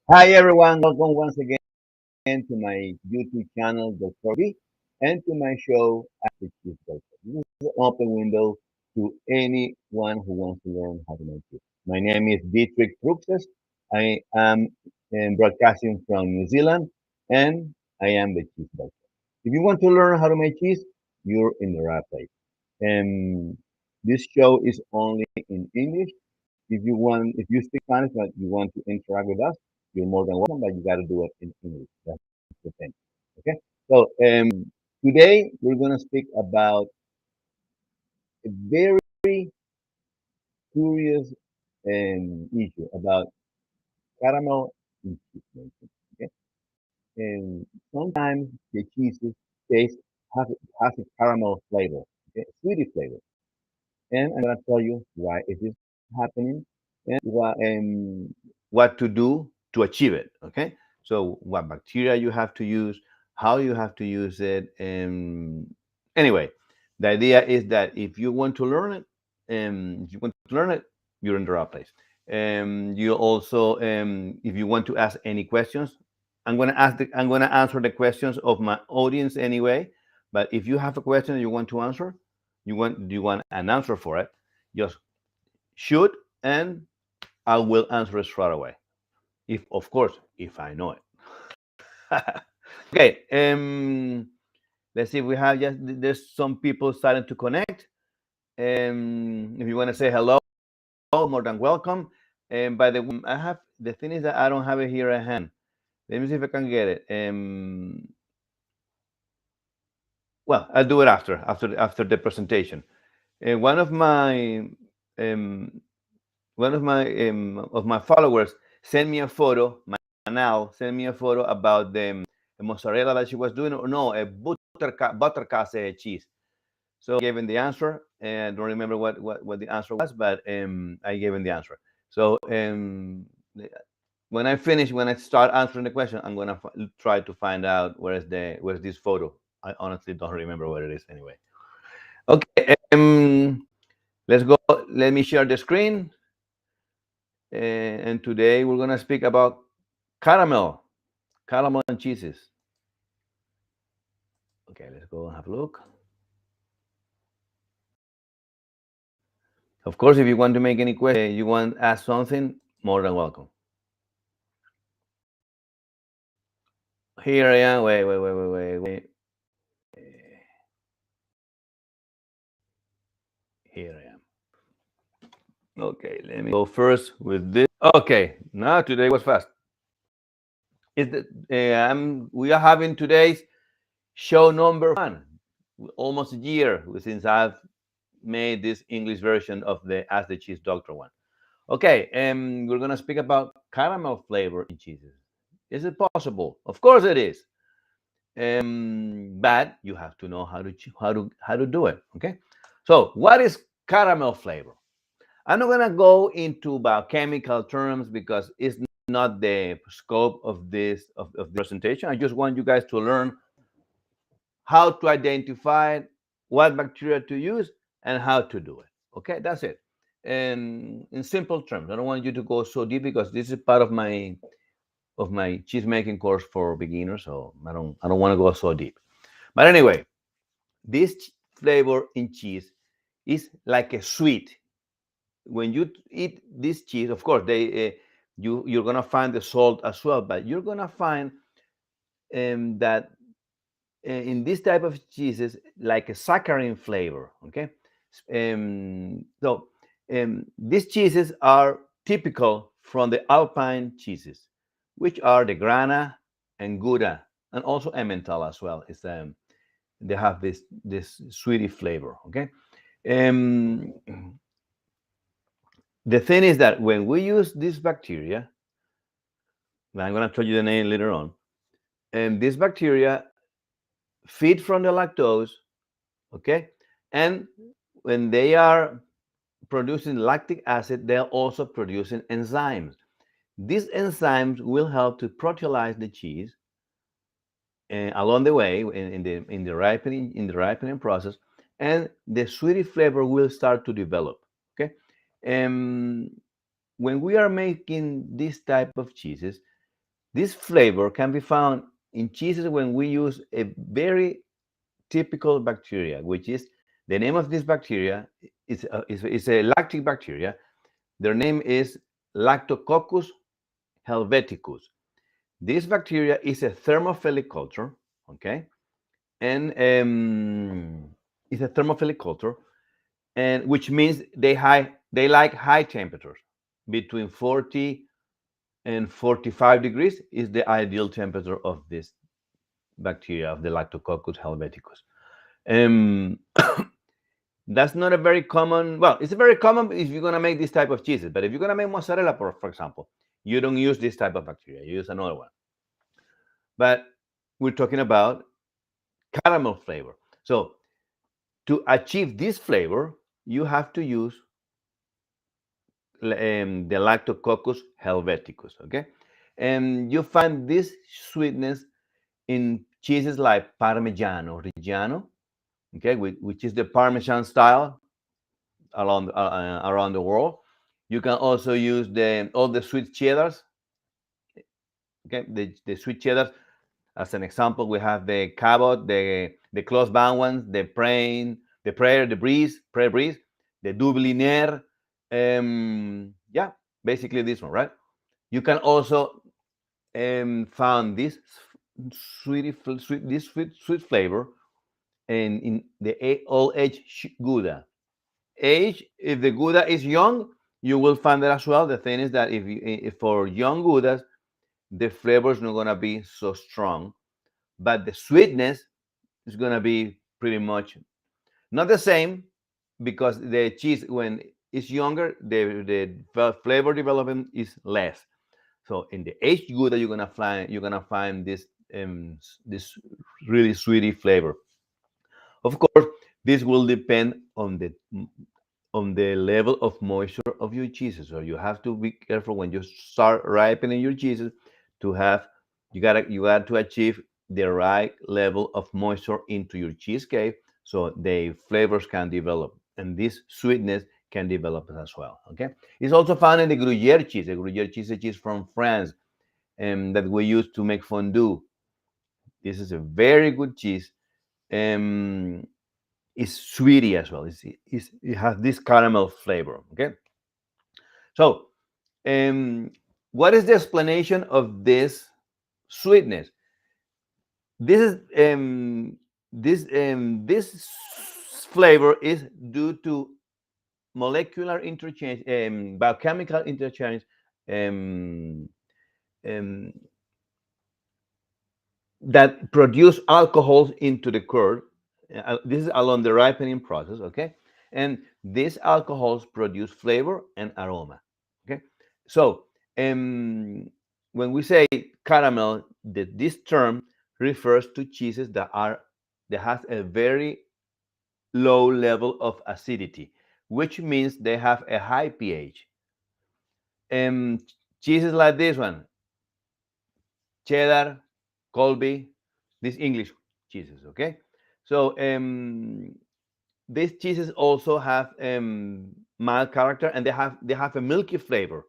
Hi everyone, welcome once again to my YouTube channel, Dr. B, and to my show, Ask the Chief Doctor. This is an open window to anyone who wants to learn how to make cheese. My name is Dietrich Truxes. I am broadcasting from New Zealand, and I am the Cheese Doctor. If you want to learn how to make cheese, you're in the right place. And this show is only in English. If you speak Spanish but you want to interact with us, you're more than welcome, but you got to do it in English. That's the thing. Okay. So today we're going to speak about a very curious issue about caramel in cheese making. Okay. And sometimes the cheeses taste has has a caramel flavor, okay, sweetie flavor. And I'm going to tell you why it is happening what to do to achieve it. Okay, so what bacteria you have to use, how you have to use it, and anyway, the idea is that if you want to learn it, you're in the right place. You also, if you want to ask any questions, I'm going to answer the questions of my audience anyway. But if you have a question you want to answer, you want an answer for it, just shoot, and I will answer it straight away. If, of course, if I know it. Okay. Let's see. We have just there's some people starting to connect. If you want to say hello, more than welcome. And by the way, I have the thing is that I don't have it here at hand. Let me see if I can get it. Well, I'll do it after the presentation. One of my um, one of my followers sent me a photo. Manal sent me a photo about the mozzarella that she was doing, or no, a buttercase cheese. So I gave him the answer, and I don't remember what the answer was, but I gave him the answer. So when I start answering the question, I'm gonna try to find out where's this photo. I honestly don't remember what it is anyway. Okay, let's go. Let me share the screen. And today we're going to speak about caramel and cheeses. Okay, let's go and have a look. Of course, if you want to make any question, you want to ask something, more than welcome. Here I am. Wait. Here I am. Okay, let me go first with this. Okay, now today was fast. Is that we are having today's show number 1, almost a year since I've made this English version of the Ask the Cheese Doctor one. Okay, we're gonna speak about caramel flavor in cheeses. Is it possible? Of course it is. But you have to know how to do it. Okay. So what is caramel flavor? I'm not gonna go into biochemical terms because it's not the scope of this presentation. I just want you guys to learn how to identify what bacteria to use and how to do it. Okay, that's it. And in simple terms, I don't want you to go so deep because this is part of my cheese making course for beginners. So I don't want to go so deep. But anyway, this flavor in cheese is like a sweet. When you eat this cheese, of course, you're gonna find the salt as well, but you're gonna find that in this type of cheeses like a saccharine flavor. Okay, these cheeses are typical from the Alpine cheeses, which are the Grana and Gouda, and also Emmental as well. They have this sweety flavor. Okay, um, the thing is that when we use this bacteria, and I'm going to tell you the name later on, and this bacteria feed from the lactose. Okay, and when they are producing lactic acid, they're also producing enzymes. These enzymes will help to proteolyze the cheese along the way in the ripening process, and the sweety flavor will start to develop. Okay, um, when we are making this type of cheeses, This flavor can be found in cheeses when we use a very typical bacteria, which is the name of this bacteria is a lactic bacteria. Their name is Lactococcus helveticus. This bacteria is a thermophilic culture, okay, and it's a thermophilic culture, and which means they like high temperatures. Between 40 and 45 degrees is the ideal temperature of this bacteria of the Lactococcus helveticus. Um, that's not a very common. Well, it's very common if you're gonna make this type of cheeses, but if you're gonna make mozzarella, for example, you don't use this type of bacteria. You use another one. But we're talking about caramel flavor. So to achieve this flavor, you have to use the Lactococcus helveticus. Okay, and you find this sweetness in cheeses like Parmigiano Reggiano, okay, which is the Parmesan style around the world. You can also use all the sweet cheddars. Okay, the sweet cheddars. As an example, we have the Cabot, the close bound ones, the Prain, the Prayer, the Breeze, Prayer Breeze, the Dubliner. Yeah, basically this one, right? You can also found this sweet flavor in the old age Gouda. Age, if the Gouda is young, you will find that as well. The thing is that if for young Goudas, the flavor is not gonna be so strong, but the sweetness is gonna be pretty much not the same because the cheese when it's younger, the flavor development is less. So in the aged Gouda, you're gonna find this really sweety flavor. Of course, this will depend on the level of moisture of your cheeses. So you have to be careful when you start ripening your cheeses to have you got to achieve the right level of moisture into your cheesecake so the flavors can develop and this sweetness can develop as well. Okay, it's also found in the Gruyere cheese. The Gruyere cheese is a cheese from France that we use to make fondue. This is a very good cheese. Um, it's sweety as well. It has this caramel flavor. Okay, so what is the explanation of this sweetness? This is this flavor is due to molecular interchange, biochemical interchange, um, um, that produce alcohols into the curd. This is along the ripening process, okay? And these alcohols produce flavor and aroma, okay? So when we say caramel, this term refers to cheeses that has a very low level of acidity, which means they have a high pH. Um, Cheeses like this one, cheddar, Colby, these English cheeses, okay? So these cheeses also have mild character and they have a milky flavor,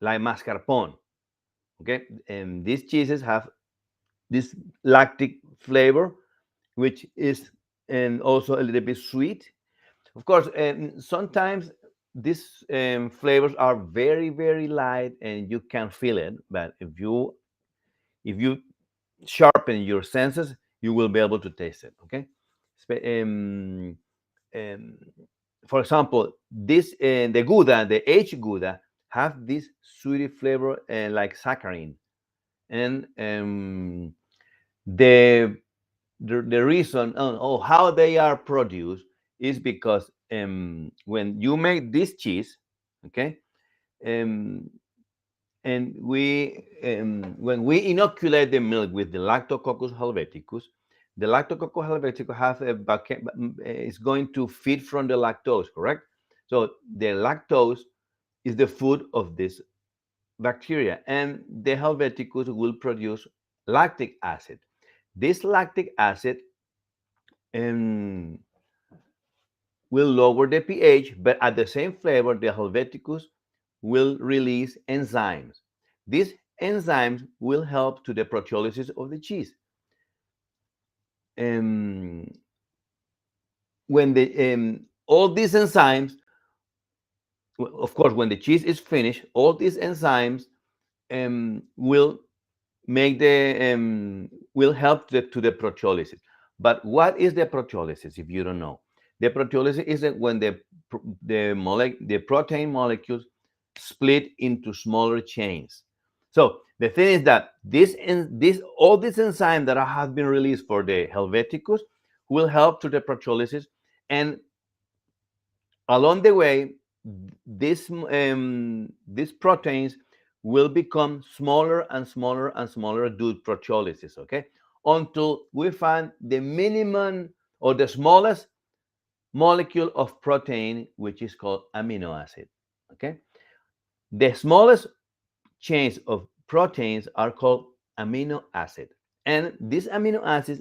like mascarpone, okay? And these cheeses have this lactic flavor, which is and also a little bit sweet. Of course, sometimes these flavors are very, very light and you can feel it. But if you sharpen your senses, you will be able to taste it. Okay. Um, for example, the Gouda, the H Gouda, have this sweet flavor like saccharin, and the the reason how they are produced is because when you make this cheese, okay, um, and when we inoculate the milk with the Lactococcus helveticus, the Lactococcus helveticus have is going to feed from the lactose, correct? So the lactose is the food of this bacteria, and the helveticus will produce lactic acid. This lactic acid um, will lower the pH, but at the same flavor, the helveticus will release enzymes. These enzymes will help to the proteolysis of the cheese. Um, when the all these enzymes, of course, when the cheese is finished, all these enzymes will make the will help to the proteolysis. But what is the proteolysis if you don't know? The proteolysis is when the protein molecules split into smaller chains. So the thing is that this all these enzymes that have been released for the Helveticus will help to the proteolysis, and along the way, these proteins will become smaller and smaller and smaller due to proteolysis, okay? Until we find the minimum or the smallest molecule of protein, which is called amino acid, okay? The smallest chains of proteins are called amino acid. And these amino acids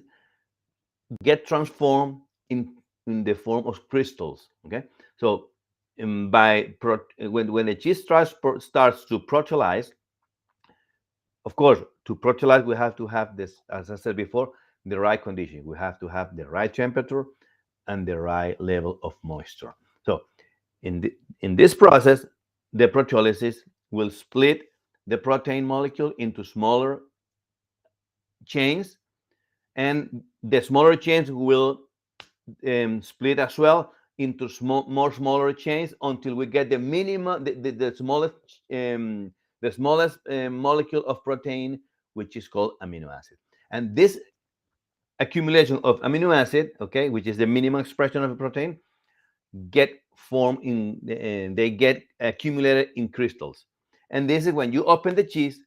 get transformed in the form of crystals, okay? So when the cheese starts to proteolyze, of course, to proteolyze, we have to have this, as I said before, the right condition. We have to have the right temperature and the right level of moisture. So in this process, the proteolysis will split the protein molecule into smaller chains, and the smaller chains will split as well into more smaller chains until we get the minimum, the smallest molecule of protein, which is called amino acid. And this accumulation of amino acid, okay, which is the minimum expression of a protein, get formed they get accumulated in crystals. And this is when you open the cheese,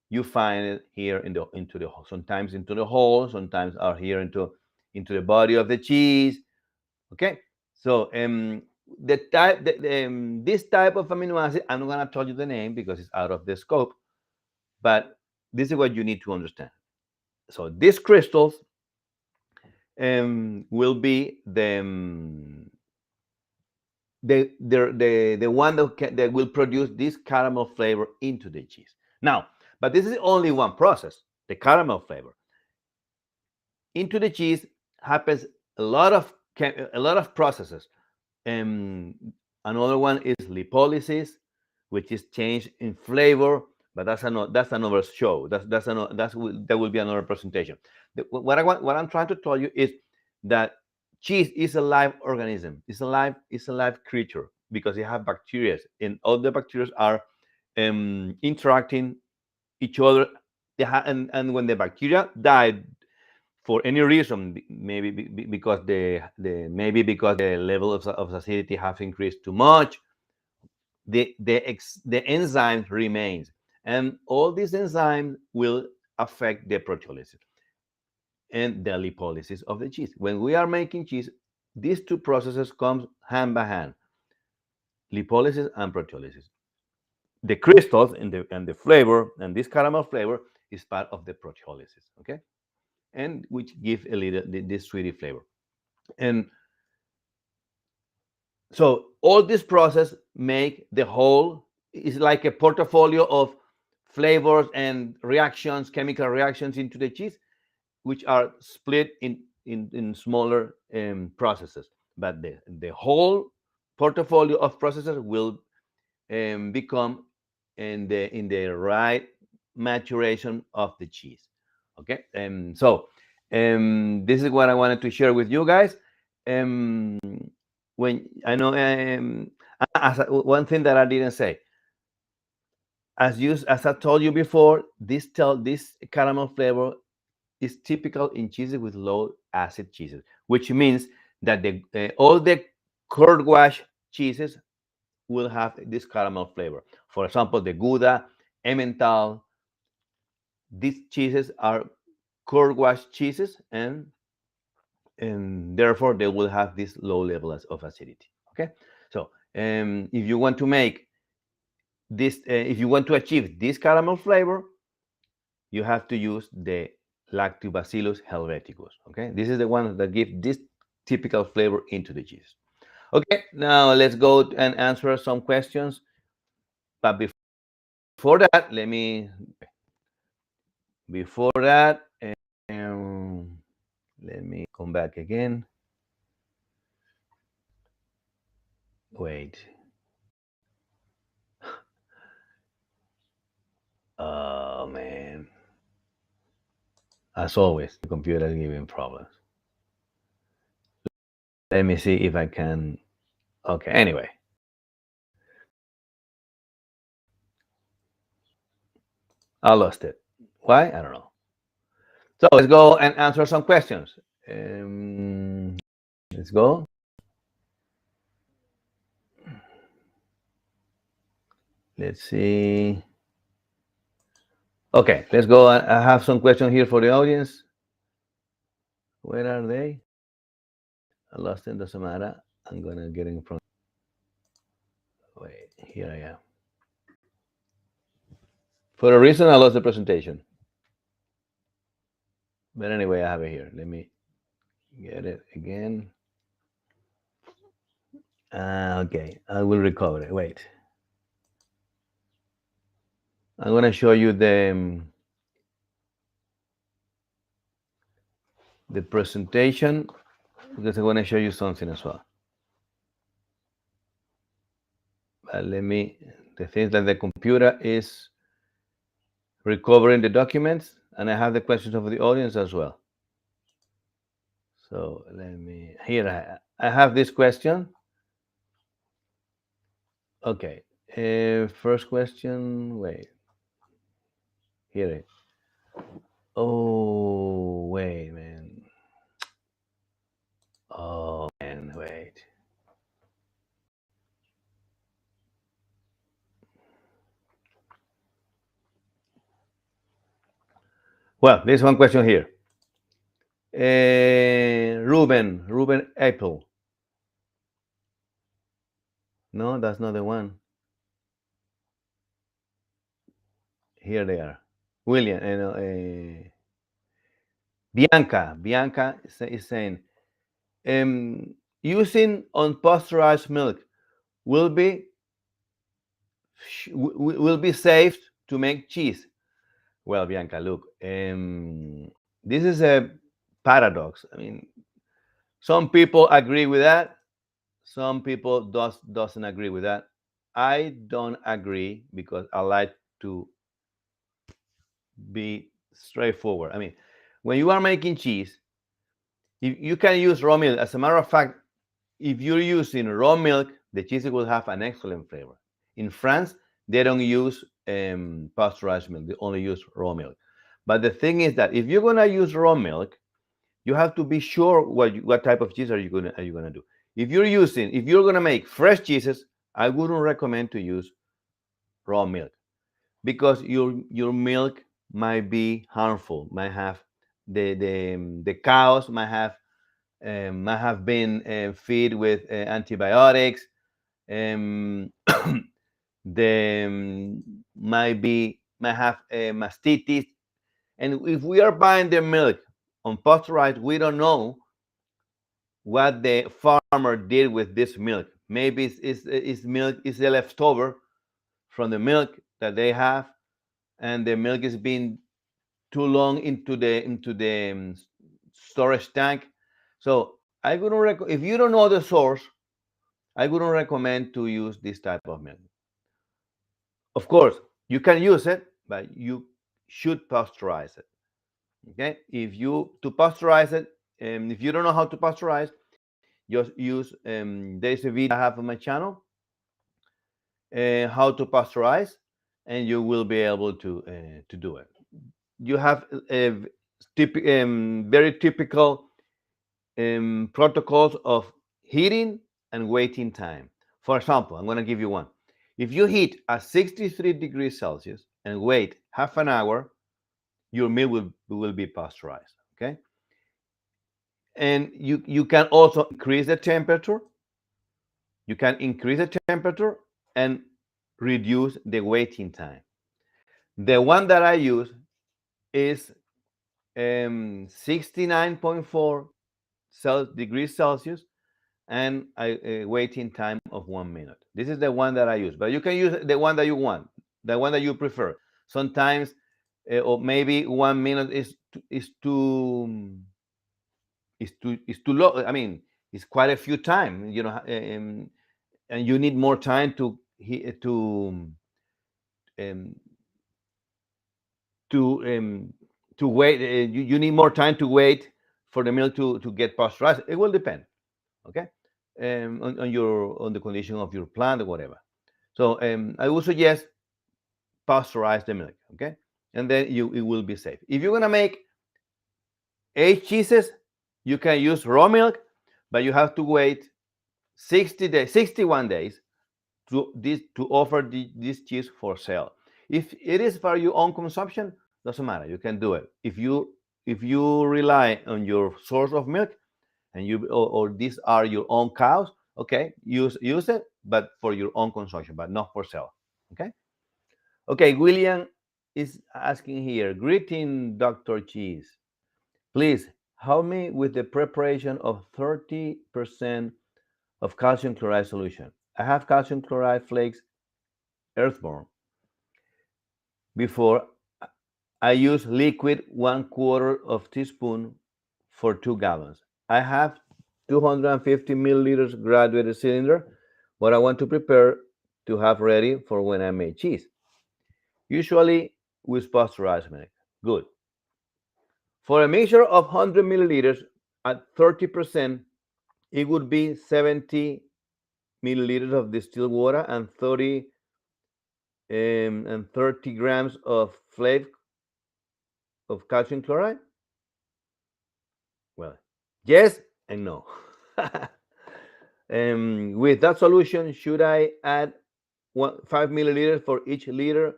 you find it here into the sometimes into the hole, sometimes are here into the body of the cheese. Okay, so this type of amino acid, I'm not gonna tell you the name because it's out of the scope, but this is what you need to understand. So these crystals will be the one that will produce this caramel flavor into the cheese. Now, but this is only one process, the caramel flavor. Into the cheese happens a lot of processes. Another one is lipolysis, which is change in flavor, but that's another show. That will be another presentation. What I'm trying to tell you is that cheese is a live organism. It's a live creature because it has bacteria, and all the bacteria are interacting each other. And when the bacteria die for any reason, maybe because the level of acidity has increased too much, the enzyme remains, and all these enzymes will affect the proteolysis and the lipolysis of the cheese. When we are making cheese, these two processes come hand by hand: lipolysis and proteolysis. The crystals and the flavor, and this caramel flavor, is part of the proteolysis. Okay, and which give a little this sweetie flavor. And so all this process make the whole is like a portfolio of flavors and reactions, chemical reactions into the cheese, which are split in smaller processes. But the whole portfolio of processes will become in the right maturation of the cheese. Okay, so this is what I wanted to share with you guys. Um, when I know, one thing that I didn't say, as I told you before, this caramel flavor is typical in cheeses with low acid cheeses, which means that all the curd wash cheeses will have this caramel flavor. For example, the Gouda, Emmental, these cheeses are curd wash cheeses, and therefore they will have this low level of acidity. Okay, so if you want to make this, if you want to achieve this caramel flavor, you have to use the Lactobacillus helveticus. Okay, this is the one that gives this typical flavor into the cheese. Okay, now let's go and answer some questions. But before before that, let me come back again. Wait. Oh man. As always, the computer is giving problems. Let me see if I can. Okay, anyway. I lost it. Why? I don't know. So let's go and answer some questions. Let's go. Let's see. Okay, let's go. I have some questions here for the audience. Where are they? I lost them. Doesn't matter. I'm gonna get in front. Wait, here I am. For a reason, I lost the presentation. But anyway, I have it here. Let me get it again. Okay, I will recover it. Wait. I'm going to show you the presentation because I want to show you something as well. But the thing that the computer is recovering the documents, and I have the questions of the audience as well. So here I have this question. Okay, first question, wait. Here it is. Oh, wait, man. Oh, man, wait. Well, there's one question here. Ruben Apple. No, that's not the one. Here they are. William, Bianca is saying, using unpasteurized milk will be safe to make cheese. Well, Bianca, look, this is a paradox. I mean, some people agree with that. Some people doesn't agree with that. I don't agree because I like to be straightforward. I mean, when you are making cheese, you can use raw milk. As a matter of fact, if you're using raw milk, the cheese will have an excellent flavor. In France, they don't use pasteurized milk. They only use raw milk. But the thing is that if you're gonna use raw milk, you have to be sure what type of cheese are you gonna do. If you're gonna make fresh cheeses, I wouldn't recommend to use raw milk because your milk might be harmful. Might have the cows might have been fed with antibiotics. They might have mastitis, and if we are buying the milk unpasteurized, we don't know what the farmer did with this milk. Maybe it's milk is a leftover from the milk that they have, and the milk is being too long into the storage tank. So I wouldn't if you don't know the source, I wouldn't recommend to use this type of milk. Of course, you can use it, but you should pasteurize it. Okay, to pasteurize it, if you don't know how to pasteurize, just use there's a video I have on my channel, how to pasteurize, and you will be able to do it. You have very typical protocols of heating and waiting time. For example, I'm going to give you one. If you heat at 63 degrees Celsius and wait half an hour, your milk will be pasteurized. Okay, and you can also increase the temperature. You can increase the temperature and reduce the waiting time. The one that I use is 69.4 degrees Celsius and a waiting time of 1 minute. This is the one that I use, but you can use the one that you want. the one that you prefer. Sometimes, or maybe 1 minute is too low. I mean, it's quite a few time, and you need more time um, to wait. You need more time to wait for the milk to get pasteurized. It will depend, okay, on the condition of your plant or whatever. So I would suggest pasteurize the milk, okay, and then it will be safe. If you're gonna make 8 cheeses, you can use raw milk, but you have to wait 60 days, 61 days to offer this cheese for sale. If it is for your own consumption, doesn't matter. You can do it. If you rely on your source of milk and or these are your own cows, okay, use it, but for your own consumption, but not for sale. Okay. Okay. William is asking here. Greeting, Dr. Cheese. Please help me with the preparation of 30% of calcium chloride solution. I have calcium chloride flakes, earthborn. Before, I use liquid 1/4 of teaspoon for 2 gallons. I have 250 milliliters graduated cylinder, what I want to prepare to have ready for when I make cheese. Usually with pasteurized milk. Good. For a mixture of 100 milliliters at 30%, it would be 70 milliliters of distilled water and 30 grams of flake of calcium chloride. Well, yes and no. With that solution, should I add 5 milliliters for each liter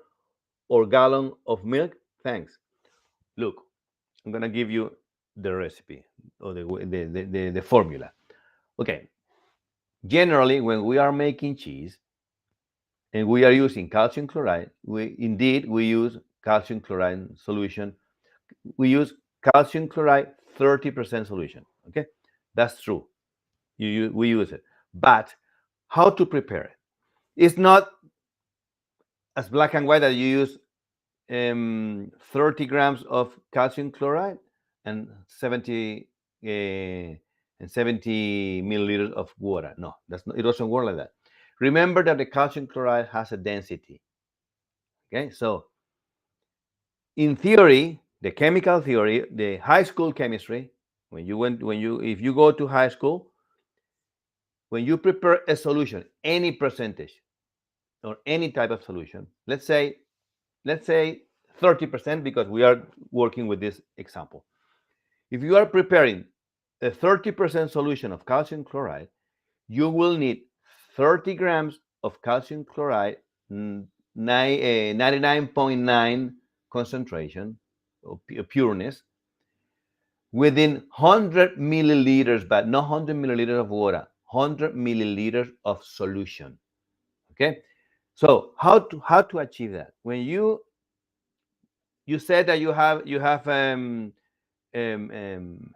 or gallon of milk? Thanks. Look, I'm gonna give you the recipe or the formula. Okay. Generally, when we are making cheese and we are using calcium chloride, we use calcium chloride solution. We use calcium chloride 30% solution. Okay, that's true. We use it, but how to prepare it? It's not as black and white that you use 30 grams of calcium chloride and 70 milliliters of water. No, that's not. It doesn't work like that. Remember that the calcium chloride has a density. Okay, so in theory, the chemical theory, the high school chemistry, if you go to high school, when you prepare a solution, any percentage or any type of solution, let's say 30%, because we are working with this example. If you are preparing a 30% solution of calcium chloride, you will need 30 grams of calcium chloride, 99.9 concentration or pureness, within 100 milliliters, but not 100 milliliters of water, 100 milliliters of solution. Okay, so how to achieve that? When you said that you have a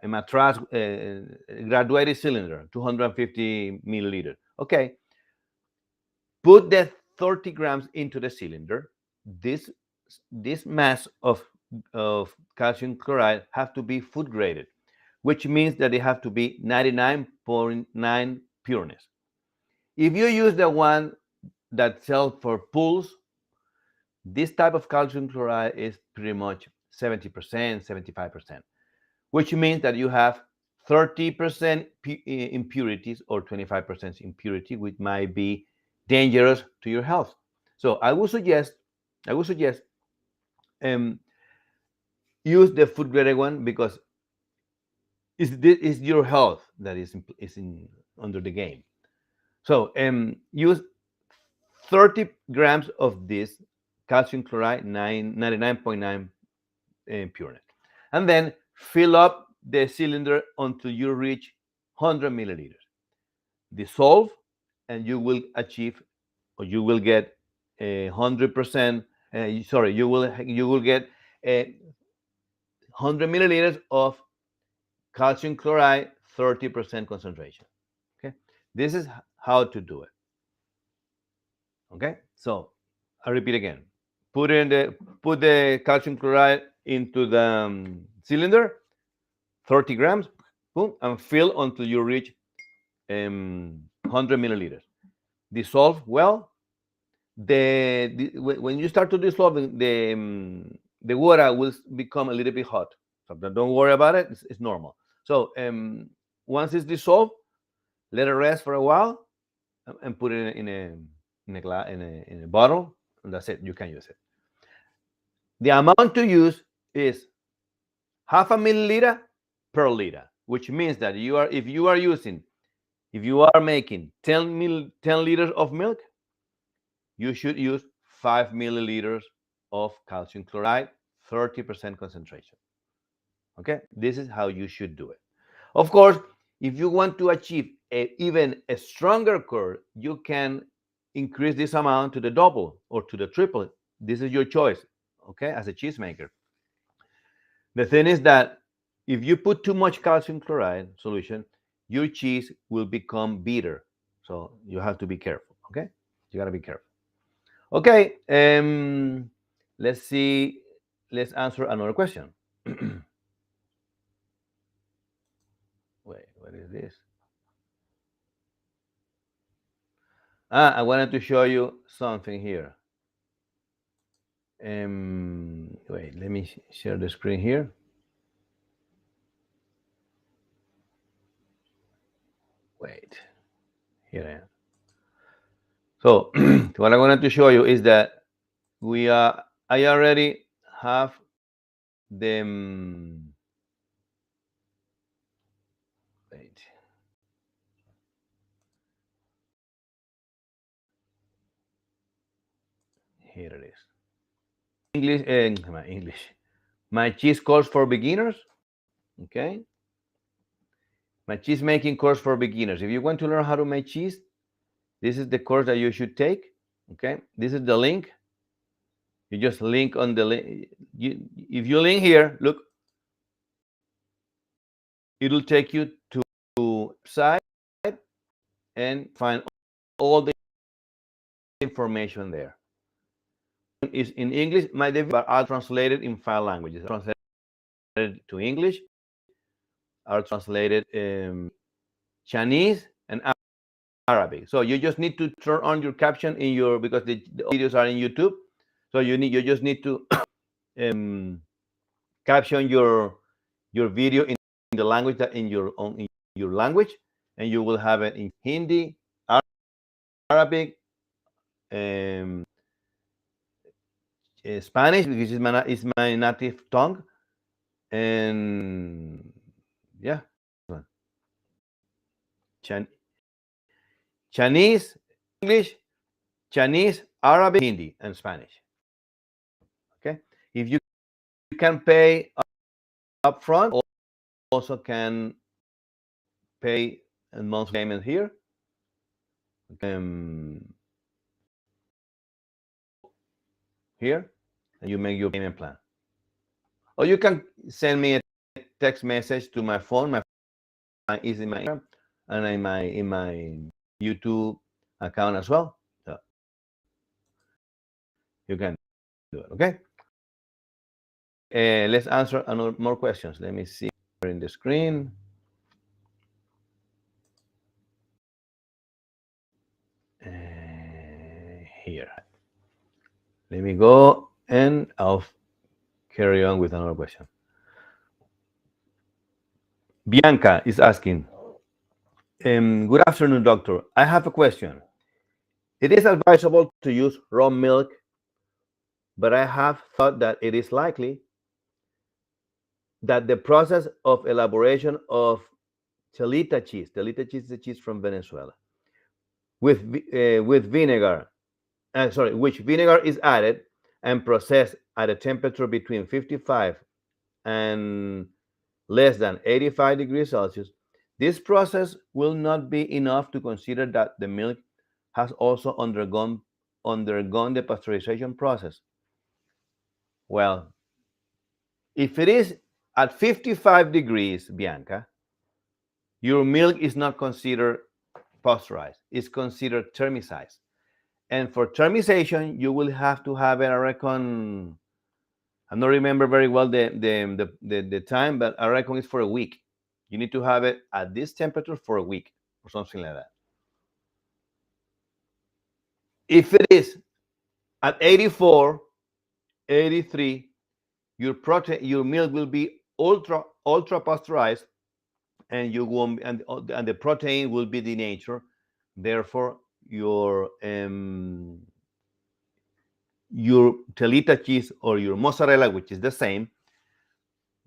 matraz graduated cylinder, 250 milliliters. Okay, put the 30 grams into the cylinder. This mass of calcium chloride have to be food graded, which means that they have to be 99.9 pureness. If you use the one that sells for pools, this type of calcium chloride is pretty much 70%, 75%, which means that you have 30% impurities or 25% impurity, which might be dangerous to your health. So I would suggest use the food grade one, because it's your health that is under the game. So use 30 grams of this calcium chloride, 99.9 pureness, and then fill up the cylinder until you reach 100 milliliters. Dissolve, and you will achieve, or you will get 100%. Sorry, you will get 100 milliliters of calcium chloride, 30% concentration. Okay, this is how to do it. Okay, so I repeat again. put the calcium chloride into the cylinder, 30 grams, boom, and fill until you reach 100 milliliters. Dissolve well. When you start to dissolve, the water will become a little bit hot. So don't worry about it. It's normal. So once it's dissolved, let it rest for a while, and put it in a bottle, and that's it. You can use it. The amount to use is half a milliliter per liter, which means that if you are making 10 liters of milk, you should use 5 milliliters of calcium chloride, 30% concentration. Okay, this is how you should do it. Of course, if you want to achieve even a stronger curd, you can increase this amount to the double or to the triple. This is your choice, okay, as a cheesemaker. The thing is that if you put too much calcium chloride solution, your cheese will become bitter. So you have to be careful, okay? You got to be careful. Okay, let's see. Let's answer another question. Wait, what is this? I wanted to show you something here. Wait, let me share the screen here. Wait, here I am. So what I wanted to show you is that I already have the wait. Here it is. My cheese course for beginners. Okay. My cheese making course for beginners. If you want to learn how to make cheese, this is the course that you should take. Okay. This is the link. You just link on the link. If you link here, look, it'll take you to website and find all the information there. Is in English. My videos are translated in 5 languages. Translated to English, are translated Chinese and Arabic. So you just need to turn on your caption in your because the videos are in YouTube. So you just need to caption your video in the language that in your language, and you will have it in Hindi, Arabic, Spanish, which is my native tongue, and yeah, Chinese, English, Chinese, Arabic, Hindi, and Spanish. Okay, if you can pay upfront, also can pay a monthly payment here. Here, and you make your payment plan. Or you can send me a text message to my phone. My phone is in my Instagram and in my YouTube account as well. So you can do it. Okay. Let's answer more questions. Let me see in the screen. Here. Let me go and I'll carry on with another question. Bianca is asking, good afternoon, doctor. I have a question. It is advisable to use raw milk, but I have thought that it is likely that the process of elaboration of Chelita cheese is a cheese from Venezuela, with vinegar, which vinegar is added and processed at a temperature between 55 and less than 85 degrees Celsius, this process will not be enough to consider that the milk has also undergone the pasteurization process. Well, if it is at 55 degrees, Bianca, your milk is not considered pasteurized. It's considered thermicized. And for thermization, you will have to have it, I reckon, I don't remember very well the time, but I reckon it's for a week. You need to have it at this temperature for a week or something like that. If it is at 84, 83, your milk will be ultra pasteurized, and you won't, and the protein will be denatured. Therefore, your Telita cheese or your mozzarella, which is the same,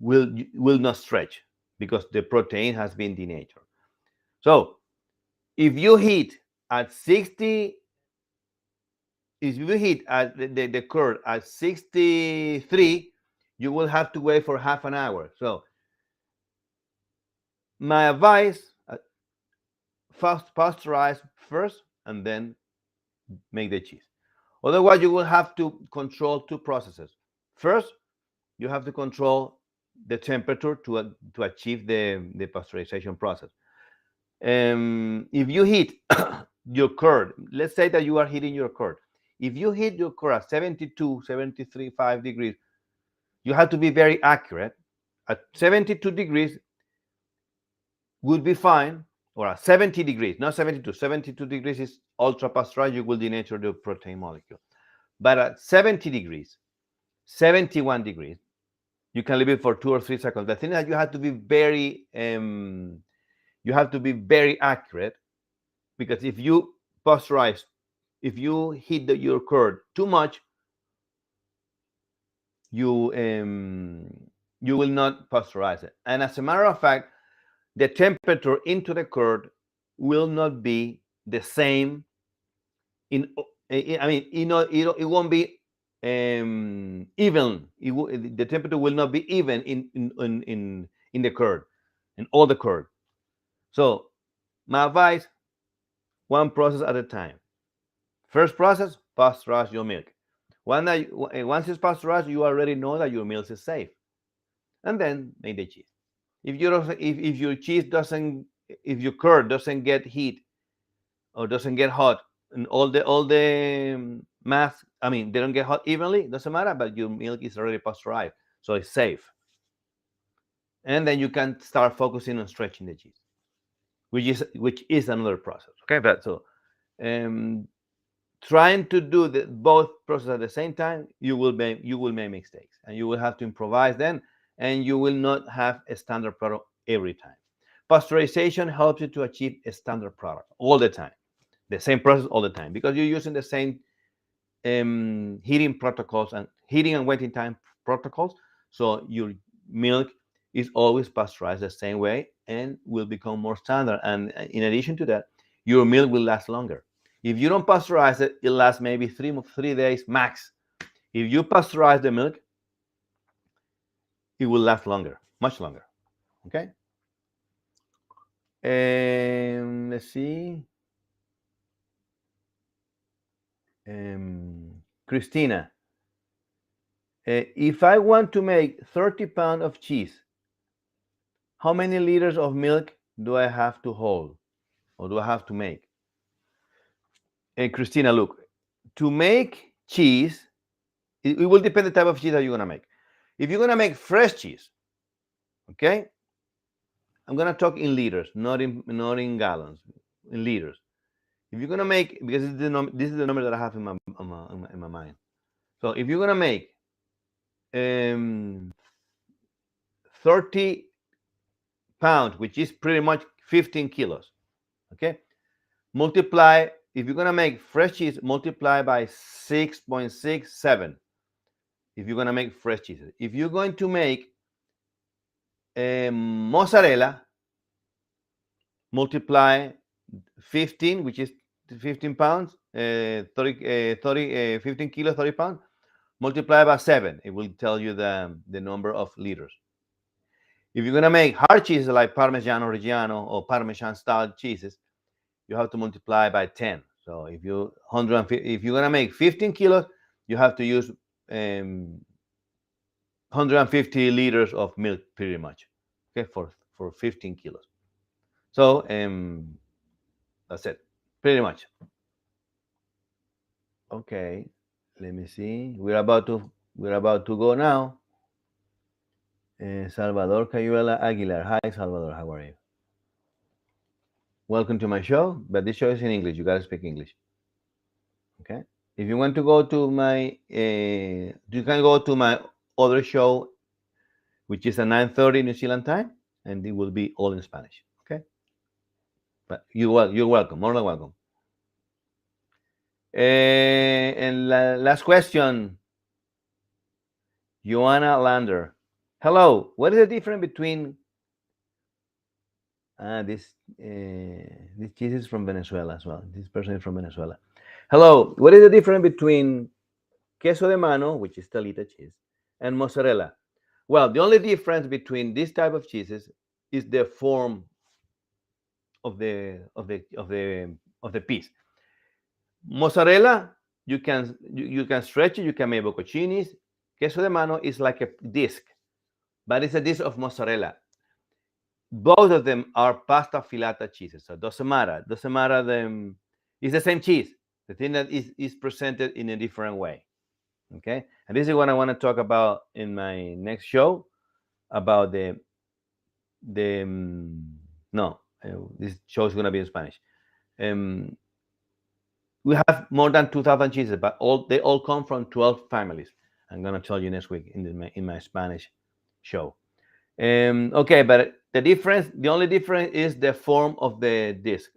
will not stretch because the protein has been denatured. So if you heat at 60, if you heat at the curd at 63, you will have to wait for half an hour. So my advice, pasteurize first and then make the cheese. Otherwise, you will have to control two processes. First, you have to control the temperature to achieve the pasteurization process. If you heat your curd, let's say that you are heating your curd. If you heat your curd at 72, 73, 5 degrees, you have to be very accurate. At 72 degrees would be fine, or at 70 degrees, not 72. 72 degrees is ultra pasteurized, you will denature the protein molecule. But at 70 degrees, 71 degrees, you can leave it for 2 or 3 seconds. The thing is that you have to be very accurate, because if you pasteurize, if you heat your curd too much, you will not pasteurize it. And as a matter of fact, the temperature into the curd will not be the same. I mean, it won't be even. The temperature will not be even in the curd, in all the curd. So my advice: one process at a time. First process, pasteurize your milk. Once it's pasteurized, you already know that your milk is safe, and then make the cheese. If you don't, if your cheese doesn't, if your curd doesn't get heat or doesn't get hot, and all the mass, I mean, they don't get hot evenly, doesn't matter. But your milk is already pasteurized, so it's safe. And then you can start focusing on stretching the cheese, which is another process. Okay, but so trying to do both processes at the same time, you will make mistakes, and you will have to improvise then, and you will not have a standard product every time. Pasteurization helps you to achieve a standard product all the time, the same process all the time, because you're using the same heating protocols and heating and waiting time protocols. So your milk is always pasteurized the same way and will become more standard. And in addition to that, your milk will last longer. If you don't pasteurize it, it lasts maybe 3 days max. If you pasteurize the milk, it will last longer, much longer. Okay. Let's see. Christina, if I want to make 30 pounds of cheese, how many liters of milk do I have to hold, or do I have to make? Christina, look, to make cheese, it will depend the type of cheese that you're gonna make. If you're gonna make fresh cheese, okay, I'm gonna talk in liters, not in gallons, in liters. If you're gonna make, because this is the number that I have in my mind. So if you're gonna make 30 pounds, which is pretty much 15 kilos, okay, multiply, if you're gonna make fresh cheese, multiply by 6.67. If you're gonna make fresh cheese, if you're going to make mozzarella, multiply 15, which is 15 pounds, 15 kilos, 30 pounds, multiply by 7. It will tell you the number of liters. If you're gonna make hard cheeses like Parmigiano Reggiano or Parmesan style cheeses, you have to multiply by 10. So if you're gonna make 15 kilos, you have to use 150 liters of milk, pretty much, okay, for 15 kilos. So that's it, pretty much. Okay, let me see. We're about to go now. Salvador Cayuela Aguilar. Hi, Salvador. How are you? Welcome to my show. But this show is in English. You gotta speak English. Okay. If you want to go to my, you can go to my other show, which is at 9:30 New Zealand time, and it will be all in Spanish. Okay. But you're welcome. More than welcome. And last question, Joanna Lander. Hello. What is the difference between this cheese is from Venezuela as well. This person is from Venezuela. Hello. What is the difference between queso de mano, which is Talita cheese, and mozzarella? Well, the only difference between this type of cheeses is the form of the piece. Mozzarella, you can stretch it. You can make bocconcinis. Queso de mano is like a disc, but it's a disc of mozzarella. Both of them are pasta filata cheeses, so doesn't matter. Doesn't matter them. It's the same cheese. The thing that is presented in a different way. Okay, and this is what I want to talk about in my next show about the no. This show is going to be in Spanish. Um, we have more than 2,000 cheeses, but they all come from 12 families. I'm going to tell you next week in my Spanish show. Okay, but the only difference is the form of the disc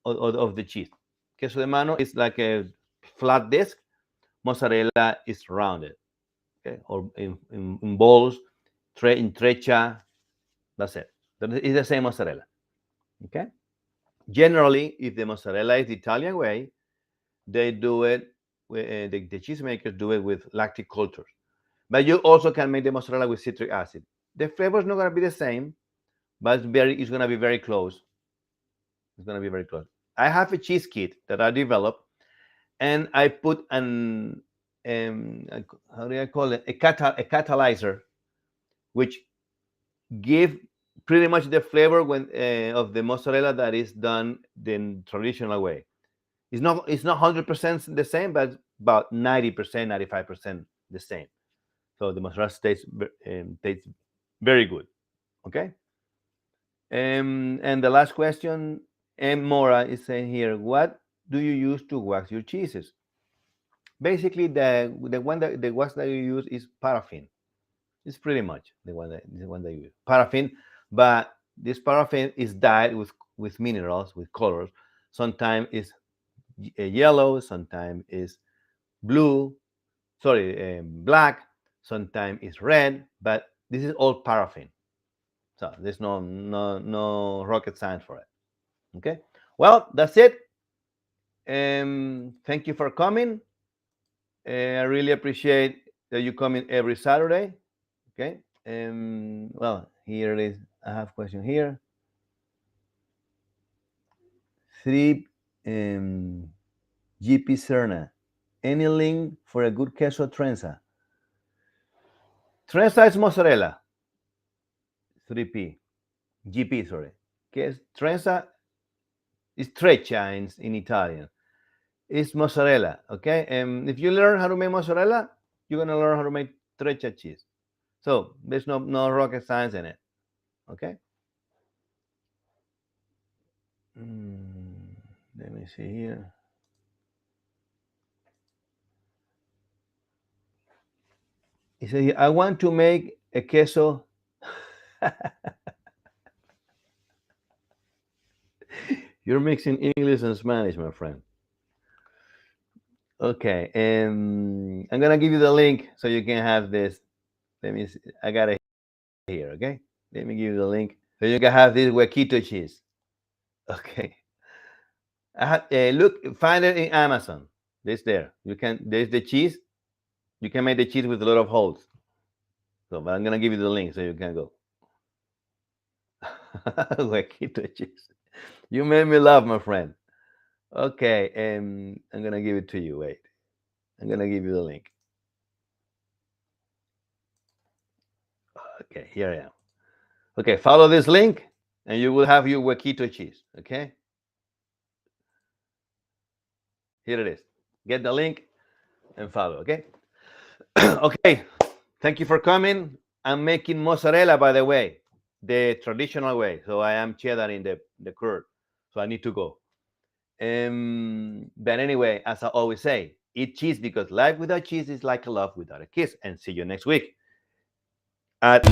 of the cheese. Queso de mano is like a flat disc. Mozzarella is rounded, okay, or in balls, in trecha. That's it. It's the same mozzarella. Okay. Generally, if the mozzarella is the Italian way, they do it. The cheesemakers do it with lactic cultures. But you also can make the mozzarella with citric acid. The flavor is not going to be the same, but it's going to be very close. It's going to be very close. I have a cheese kit that I developed, and I put how do I call it? A catalyzer, which give pretty much the flavor of the mozzarella that is done the traditional way. It's not 100% the same, but about 90%, 95% the same. So the mozzarella tastes very good. Okay. And the last question, M. Mora is saying here, what do you use to wax your cheeses? Basically, the wax that you use is paraffin. It's pretty much the one that you use. Paraffin, but this paraffin is dyed with minerals, with colors. Sometimes it's yellow, sometimes it's blue, sorry, black, sometimes it's red, but this is all paraffin. So there's no rocket science for it. Okay. Well, that's it. Thank you for coming. I really appreciate that you come in every Saturday. Okay. Well, here it is. I have a question here. 3 GP Cerna. Any link for a good queso trenza? Trenza is mozzarella. 3P. GP, sorry. Trenza is treccia in Italian. It's mozzarella, okay? And if you learn how to make mozzarella, you're gonna learn how to make treccia cheese. So there's no rocket science in it, okay? Let me see here. He said, I want to make a queso. You're mixing English and Spanish, my friend. Okay, and I'm gonna give you the link so you can have this. Let me see. I got it here, okay? Let me give you the link so you can have this huequito cheese. Okay. Look, find it in Amazon. This there. There's the cheese. You can make the cheese with a lot of holes. So, but I'm gonna give you the link so you can go. Huequito cheese. You made me laugh, my friend. Okay, I'm gonna give it to you. Wait, I'm gonna give you the link. Okay, here I am. Okay, follow this link, and you will have your huequito cheese. Okay, here it is. Get the link and follow. Okay. Okay. Thank you for coming. I'm making mozzarella, by the way, the traditional way. So I am cheddar in the curd. So I need to go. But anyway, as I always say, eat cheese because life without cheese is like a love without a kiss. And see you next week at